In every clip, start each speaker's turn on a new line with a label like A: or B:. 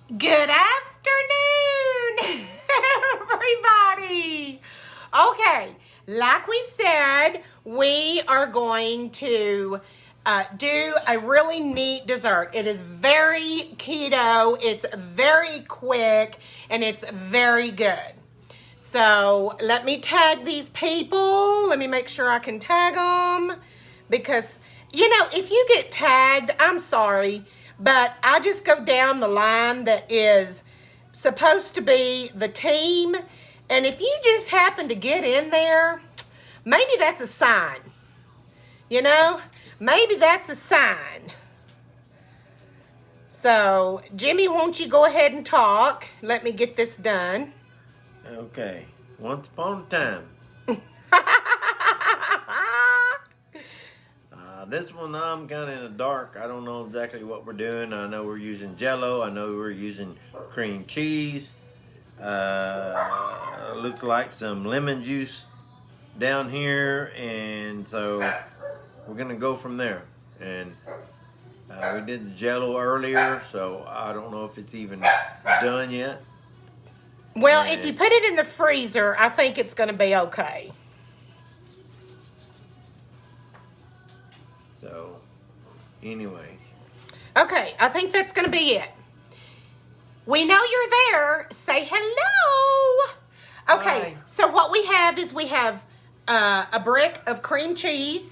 A: Good afternoon, everybody. Okay, like we said, we are going to do a really neat dessert. It is very keto, it's very quick, and it's very good. So let me tag these people. Let me make sure I can tag them because, if you get tagged, I'm sorry, but I just go down the line that is supposed to be the team. And if you just happen to get in there, maybe that's a sign. Maybe that's a sign. So, Jimmy, won't you go ahead and talk? Let me get this done.
B: Okay. Once upon a time. This one I'm kind of in the dark. I don't know exactly what we're doing. I know we're using Jello. I know we're using cream cheese. Looks like some lemon juice down here, and so we're gonna go from there. And we did the Jello earlier, so I don't know if it's even done yet.
A: Well, if you put it in the freezer, I think it's going to be okay.
B: So, anyway.
A: Okay, I think that's going to be it. We know you're there. Say hello. Okay,
B: Hi.
A: so what we have is we have a brick of cream cheese.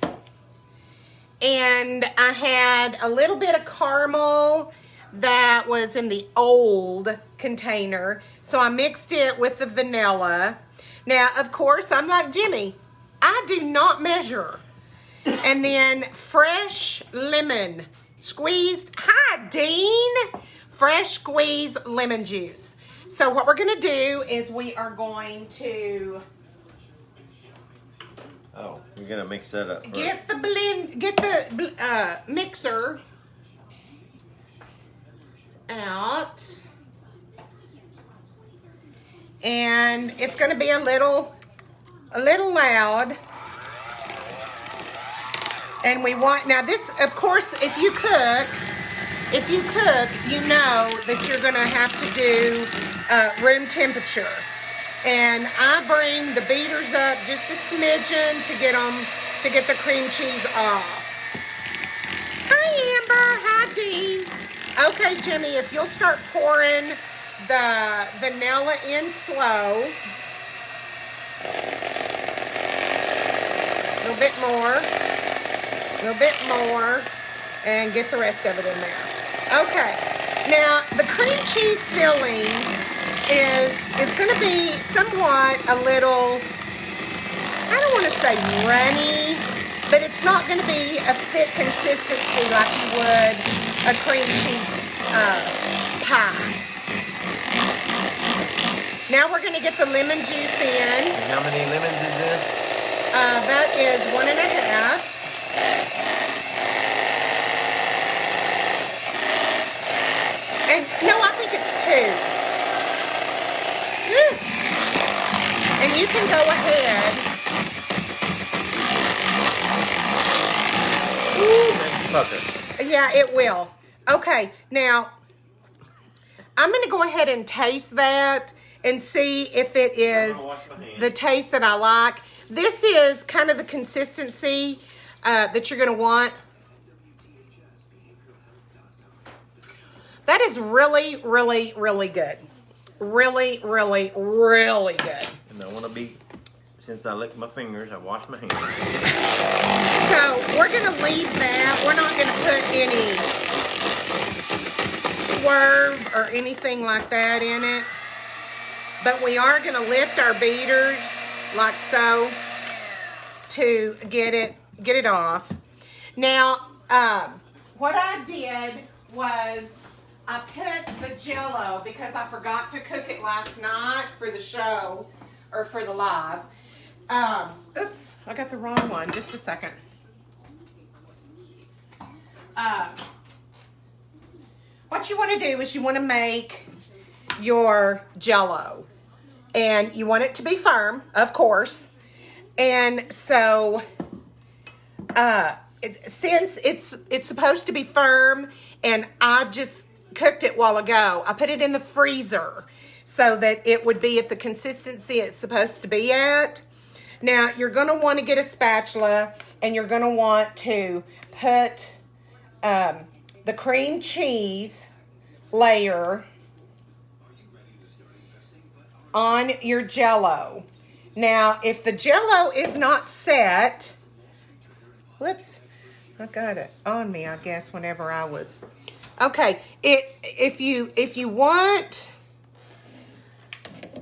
A: And I had a little bit of caramel that was in the old container. So I mixed it with the vanilla. Now, of course, I'm like Jimmy. I do not measure. And then fresh lemon squeezed. Hi, Dean. Fresh squeezed lemon juice. So what we're going to do is we are going to
B: We're gonna mix that up first.
A: get the mixer out, and it's going to be a little loud. And we want, now this, of course, if you cook, you know that you're going to have to do room temperature. And I bring the beaters up just a smidgen to get the cream cheese off. Hi, Amber. Hi, Dean. Okay, Jimmy, if you'll start pouring the vanilla in slow. A little bit more, and get the rest of it in there. Okay, now the cream cheese filling is going to be somewhat a little, I don't want to say runny, but it's not going to be a thick consistency like you would a cream cheese pie. Now we're going to get the lemon juice in.
B: And how many lemons is this?
A: That is 1.5. And no, I think it's 2. And you can go ahead. Yeah, it will. Okay, now I'm going to go ahead and taste that and see if it is the taste that I like. This is kind of the consistency that you're going to want. That is really, really, really good. Really, really, really good.
B: And I want to be, since I licked my fingers, I washed my hands.
A: So we're going to leave that. We're not going to put any swerve or anything like that in it. But we are going to lift our beaters like so to get it off. Now, what I did was I put the Jello because I forgot to cook it last night for the show or for the live. Oops, I got the wrong one. Just a second. What you want to do is you want to make your Jello. And you want it to be firm, of course. And so, since it's supposed to be firm, and I just cooked it a while ago. I put it in the freezer so that it would be at the consistency it's supposed to be at. Now, you're going to want to get a spatula, and you're going to want to put the cream cheese layer on your Jell-O. Now, if the Jell-O is not set, whoops, I got it on me, I guess, whenever I was. Okay, if you want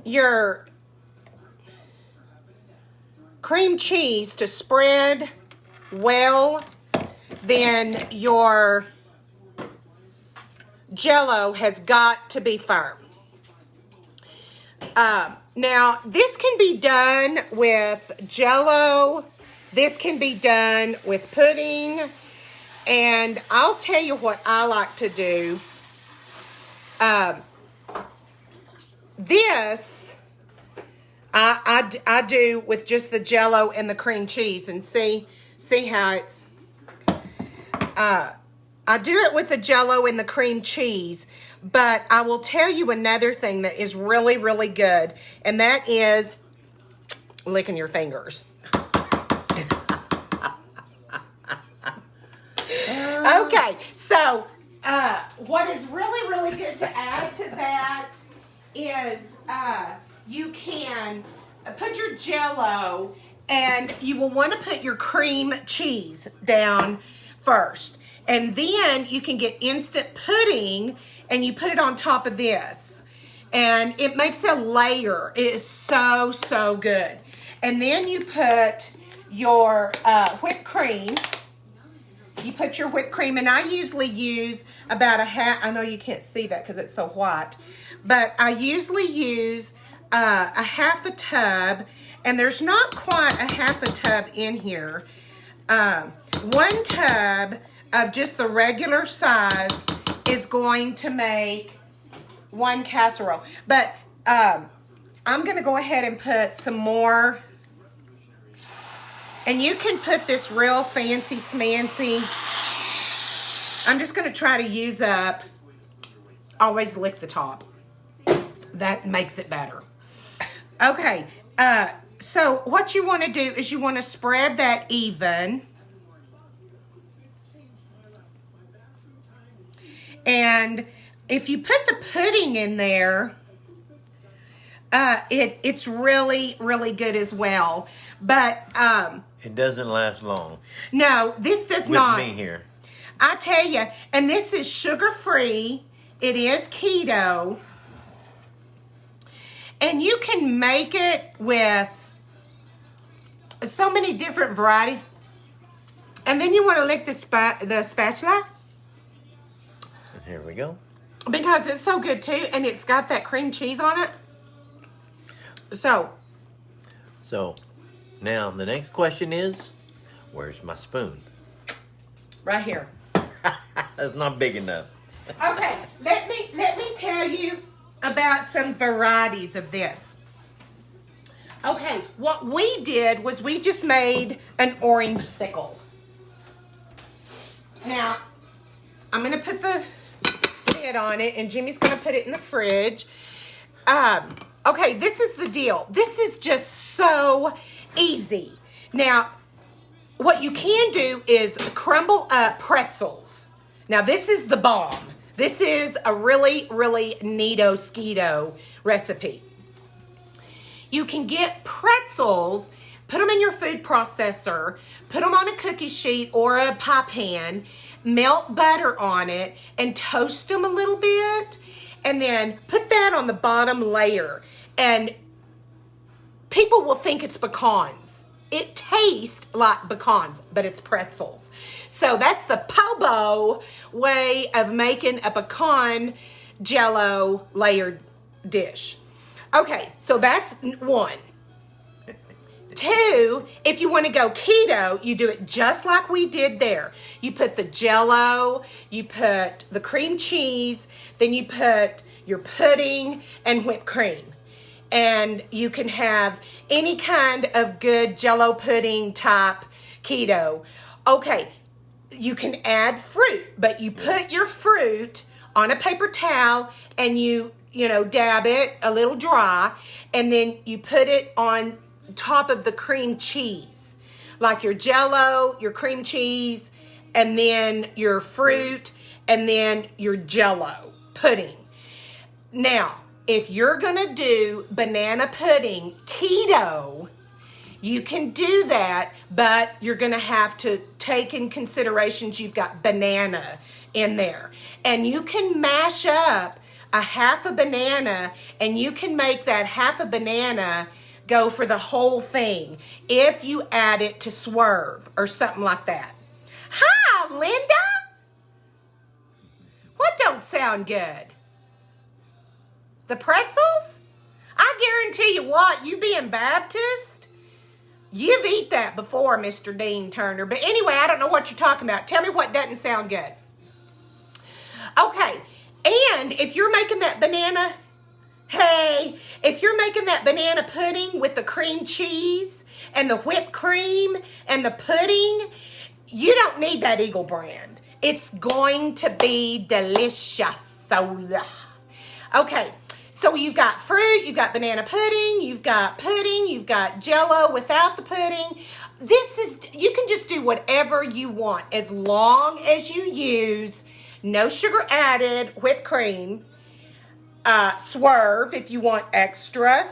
A: your cream cheese to spread well, then your Jell-O has got to be firm. Now, this can be done with Jell-O. This can be done with pudding. And I'll tell you what I like to do. This, I do with just the Jell-O and the cream cheese. And see how it's... I do it with the Jell-O and the cream cheese, but I will tell you another thing that is really, really good, and that is licking your fingers. Okay, so what is really, really good to add to that is you can put your Jell-O, and you will want to put your cream cheese down first. And then you can get instant pudding and you put it on top of this. And it makes a layer. It is so, so good. And then you put your whipped cream. You put your whipped cream, and I usually use about a half. I know you can't see that because it's so white. But I usually use a half a tub. And there's not quite a half a tub in here. 1 tub of just the regular size is going to make 1 casserole. But I'm going to go ahead and put some more. And you can put this real fancy smancy. I'm just going to try to use up. Always lick the top. That makes it better. Okay. So what you want to do is you want to spread that even. And if you put the pudding in there, it's really, really good as well. But
B: it doesn't last long.
A: No, this does not.
B: With me here.
A: I tell you, and this is sugar-free. It is keto. And you can make it with so many different varieties. And then you want to lick the spatula.
B: Here we go.
A: Because it's so good too, and it's got that cream cheese on it. So
B: now the next question is, where's my spoon?
A: Right here.
B: That's not big enough.
A: Okay, let me tell you about some varieties of this. Okay, what we did was we just made an orange sickle. Now, I'm going to put the lid on it, and Jimmy's going to put it in the fridge. Okay, this is the deal. This is just so easy. Now, what you can do is crumble up pretzels. Now, this is the bomb. This is a really, really neato skeeto recipe. You can get pretzels, put them in your food processor, put them on a cookie sheet or a pie pan, melt butter on it, and toast them a little bit, and then put that on the bottom layer. And people will think it's pecans. It tastes like pecans, but it's pretzels. So that's the Pobo way of making a pecan Jell-O layered dish. Okay, so that's 1. 2, if you want to go keto, you do it just like we did there. You put the Jell-O, you put the cream cheese, then you put your pudding and whipped cream. And you can have any kind of good Jell-O pudding type keto. Okay, you can add fruit, but you put your fruit on a paper towel, and you dab it a little dry, and then you put it on top of the cream cheese, like your Jell-O, your cream cheese, and then your fruit, and then your Jell-O pudding. Now, if you're gonna do banana pudding keto, you can do that, but you're gonna have to take in considerations you've got banana in there. And you can mash up a half a banana, and you can make that half a banana go for the whole thing if you add it to Swerve or something like that. Hi, Linda. What don't sound good? The pretzels? I guarantee you what, you being Baptist, you've eat that before, Mr. Dean Turner. But anyway, I don't know what you're talking about. Tell me what doesn't sound good. Okay, and if you're making that banana, if you're making that banana pudding with the cream cheese and the whipped cream and the pudding, you don't need that Eagle brand. It's going to be delicious. Okay, so you've got fruit, you've got banana pudding, you've got Jell-O without the pudding. You can just do whatever you want as long as you use no sugar added whipped cream, Swerve if you want extra.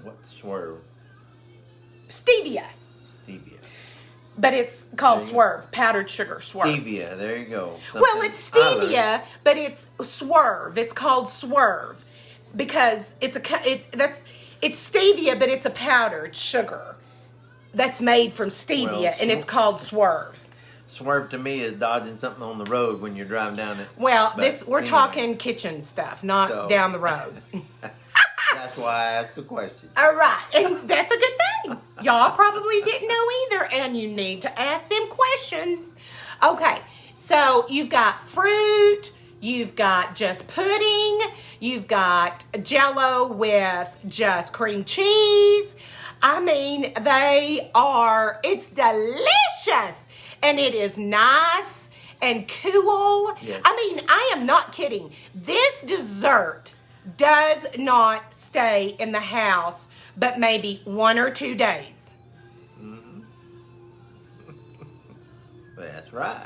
B: What's Swerve?
A: Stevia. But it's called Swerve, powdered sugar, Swerve.
B: Stevia, there you go.
A: Well, it's stevia, but it's Swerve. It's called Swerve because it's stevia, but it's a powdered sugar that's made from stevia, and it's called Swerve.
B: Swerve to me is dodging something on the road when you're driving down it.
A: Well, we're talking kitchen stuff, not down the road.
B: That's why I asked the question.
A: All right, and that's a good thing. Y'all probably didn't know either, and you need to ask them questions. Okay, so you've got fruit, you've got just pudding, you've got Jell-O with just cream cheese. I mean, it's delicious, and it is nice and cool.
B: Yes.
A: I mean, I am not kidding. This dessert does not stay in the house but maybe 1 or 2 days.
B: Mm-hmm. That's right.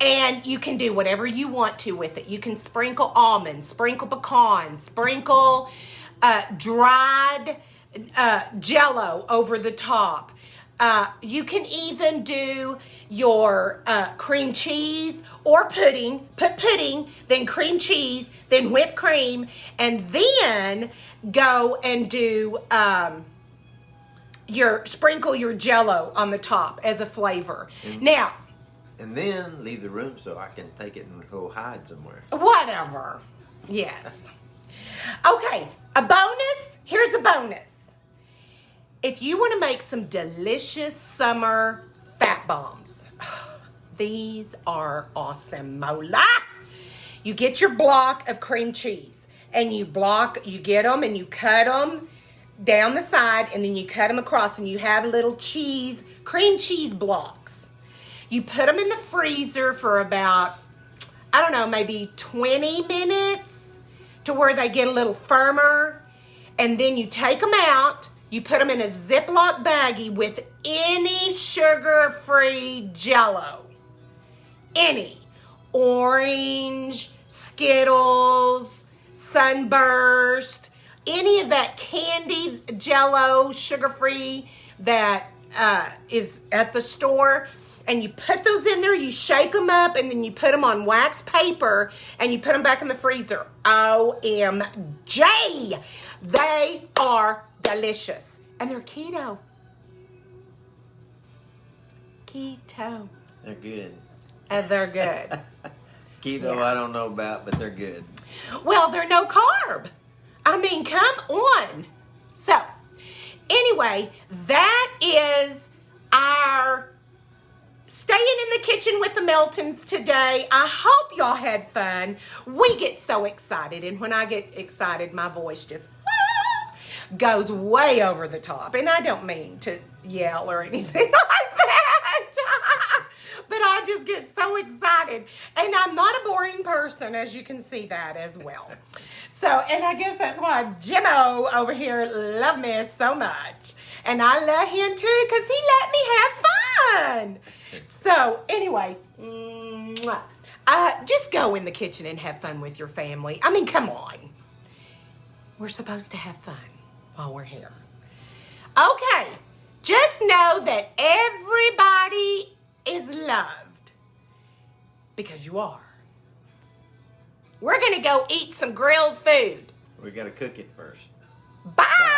A: And you can do whatever you want to with it. You can sprinkle almonds, sprinkle pecans, sprinkle dried Jell-O over the top. You can even do your cream cheese or pudding. Put pudding, then cream cheese, then whipped cream, and then go and do sprinkle your Jell-O on the top as a flavor.
B: And then leave the room so I can take it and go hide somewhere.
A: Whatever. Yes. Okay, a bonus. Here's a bonus. If you want to make some delicious summer fat bombs, these are awesome. Mola. You get your block of cream cheese, and you get them and you cut them down the side, and then you cut them across, and you have little cream cheese blocks. You put them in the freezer for about, I don't know, maybe 20 minutes to where they get a little firmer, and then you take them out. You put them in a Ziploc baggie with any sugar-free Jell-O. Any. Orange, Skittles, Sunburst, any of that candy Jell-O, sugar-free that is at the store. And you put those in there, you shake them up, and then you put them on wax paper, and you put them back in the freezer. OMG! They are delicious. And they're keto. Keto.
B: They're good.
A: And they're good.
B: Keto,
A: Yeah.
B: I don't know about, but they're good.
A: Well, they're no carb. I mean, come on. So, anyway, that is our staying in the kitchen with the Meltons today. I hope y'all had fun. We get so excited, and when I get excited, my voice just goes way over the top. And I don't mean to yell or anything like that, but I just just get so excited. And I'm not a boring person, as you can see that as well. So, and I guess that's why Jimmo over here love me so much. And I love him too because he let me have fun. So, anyway, just go in the kitchen and have fun with your family. I mean, come on. We're supposed to have fun while we're here. Okay, just know that everybody is loved because you are. We're going to go eat some grilled food.
B: We got to cook it first.
A: Bye.